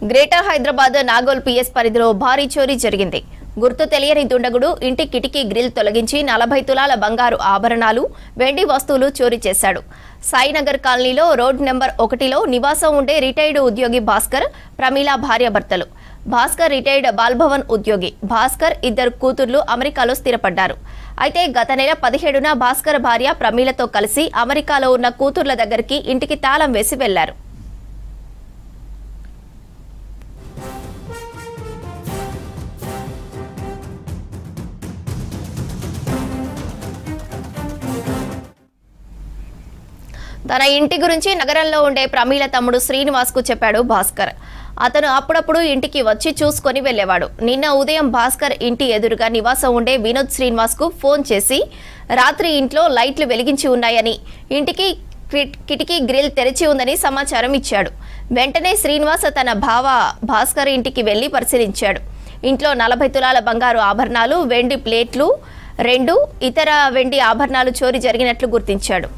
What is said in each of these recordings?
Greater Hyderabad Nagole PS పరిధిలో భారీ చోరీ జరిగింది. గుర్తు తెలియని దుండగుడు ఇంటి కిటికీ గ్రిల్ తొలగించి 40 తులాల బంగారు ఆభరణాలు, వెండి వస్తువులు చోరీ చేశాడు. సాయినగర్ కాలనీలో రోడ్ నెంబర్ 1లో నివాసం ఉండే రిటైర్డ్ ఉద్యోగి భాస్కర్, ప్రమీల భార్యాభర్తలు. భాస్కర్ రిటైర్డ్ బాల్భవన్ ఉద్యోగి. భాస్కర్ ఇద్దరు కూతుర్లు అమెరికాలో స్థిరపడ్డారు. అయితే గత నెల 17న భాస్కర్ భార్య ప్రమీలతో కలిసి అమెరికాలో ఉన్న కూతుర్ల దగ్గరికి ఇంటికి తాళం వేసి వెళ్లారు. తన ఇంటి గురించి నగరంలో ఉండే ప్రమీల తమ్ముడు శ్రీనివాస్ కు చెప్పాడు భాస్కర్. అతను అప్పుడప్పుడు ఇంటికి వచ్చి చూసుకొని వెళ్లేవాడు. నిన్న ఉదయం భాస్కర్ ఇంటి ఎదురుగా నివాసం ఉండే వినోద్ శ్రీనివాస్ కు ఫోన్ చేసి రాత్రి ఇంట్లో లైట్లు వెలిగించి ఉన్నాయని, ఇంటికి కిటికీ గ్రిల్ తెరిచి ఉందని సమాచారం ఇచ్చాడు. వెంటనే శ్రీనివాస్ తన బావ భాస్కర్ ఇంటికి వెళ్లి పరిశీలించాడు. ఇంట్లో 40 తులాల బంగారు ఆభరణాలు, వెండి ప్లేట్లు 2 ఇతర వెండి ఆభరణాలు చోరీ జరిగినట్లు గుర్తించాడు.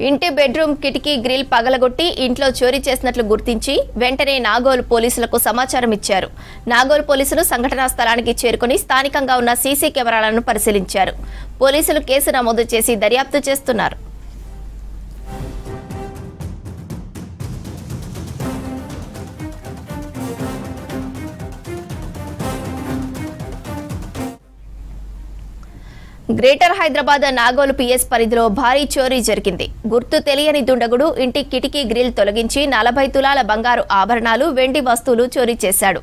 ఇంటి బెడ్రూమ్ కిటికీ గ్రిల్ పగలగొట్టి ఇంట్లో చోరీ చేసినట్లు గుర్తించి వెంటనే నాగోల్ పోలీసులకు సమాచారం ఇచ్చారు. నాగోల్ పోలీసులు సంఘటనా స్థలానికి చేరుకుని స్థానికంగా ఉన్న సీసీ కెమెరాలను పరిశీలించారు. పోలీసులు కేసు నమోదు చేసి దర్యాప్తు చేస్తున్నారు. గ్రేటర్ హైదరాబాద్ నాగోల్ పిఎస్ పరిధిలో భారీ చోరీ జరిగింది. గుర్తు తెలియని దుండగుడు ఇంటి కిటికీ గ్రిల్ తొలగించి 40 తులాల బంగారు ఆభరణాలు, వెండి వస్తువులు చోరీ చేశాడు.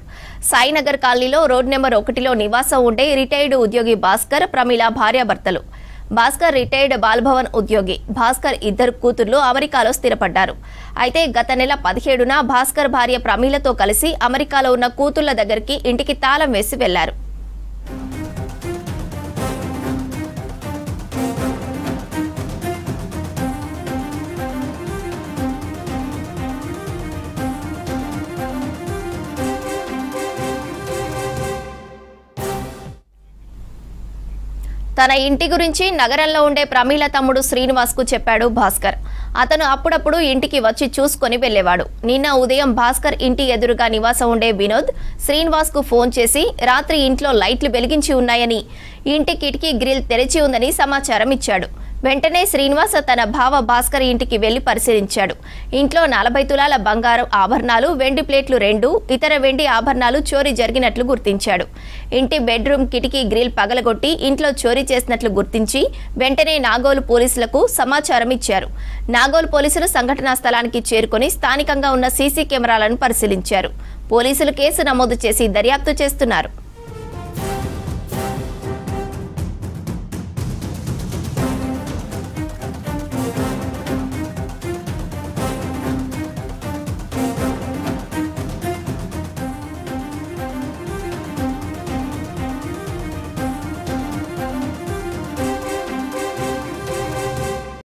సాయినగర్ కాలనీలో రోడ్ నెంబర్ 1లో నివాసం ఉండే రిటైర్డ్ ఉద్యోగి భాస్కర్, ప్రమీల భార్యాభర్తలు. భాస్కర్ రిటైర్డ్ బాల్భవన్ ఉద్యోగి. భాస్కర్ ఇద్దరు కూతుర్లు అమెరికాలో స్థిరపడ్డారు. అయితే గత నెల 17న భాస్కర్ భార్య ప్రమీలతో కలిసి అమెరికాలో ఉన్న కూతుళ్ల దగ్గరికి ఇంటికి తాళం వేసి వెళ్లారు. తన ఇంటి గురించి నగరంలో ఉండే ప్రమీల తమ్ముడు శ్రీనివాస్ కు చెప్పాడు భాస్కర్. అతను అప్పుడప్పుడు ఇంటికి వచ్చి చూసుకొని వెళ్లేవాడు. నిన్న ఉదయం భాస్కర్ ఇంటి ఎదురుగా నివాసం ఉండే వినోద్ శ్రీనివాస్ కు ఫోన్ చేసి రాత్రి ఇంట్లో లైట్లు వెలిగించి ఉన్నాయని, ఇంటి కిటికీ గ్రిల్ తెరిచి ఉందని సమాచారం ఇచ్చాడు. వెంటనే శ్రీనివాస్ తన బావ భాస్కర్ ఇంటికి వెళ్లి పరిశీలించాడు. ఇంట్లో 40 తులాల బంగారు ఆభరణాలు, వెండి ప్లేట్లు 2 ఇతర వెండి ఆభరణాలు చోరీ జరిగినట్లు గుర్తించాడు. ఇంటి బెడ్రూమ్ కిటికీ గ్రిల్ పగలగొట్టి ఇంట్లో చోరీ చేసినట్లు గుర్తించి వెంటనే నాగోలు పోలీసులకు సమాచారం ఇచ్చారు. నాగోలు పోలీసులు సంఘటనా స్థలానికి చేరుకుని స్థానికంగా ఉన్న సీసీ కెమెరాలను పరిశీలించారు. పోలీసులు కేసు నమోదు చేసి దర్యాప్తు చేస్తున్నారు.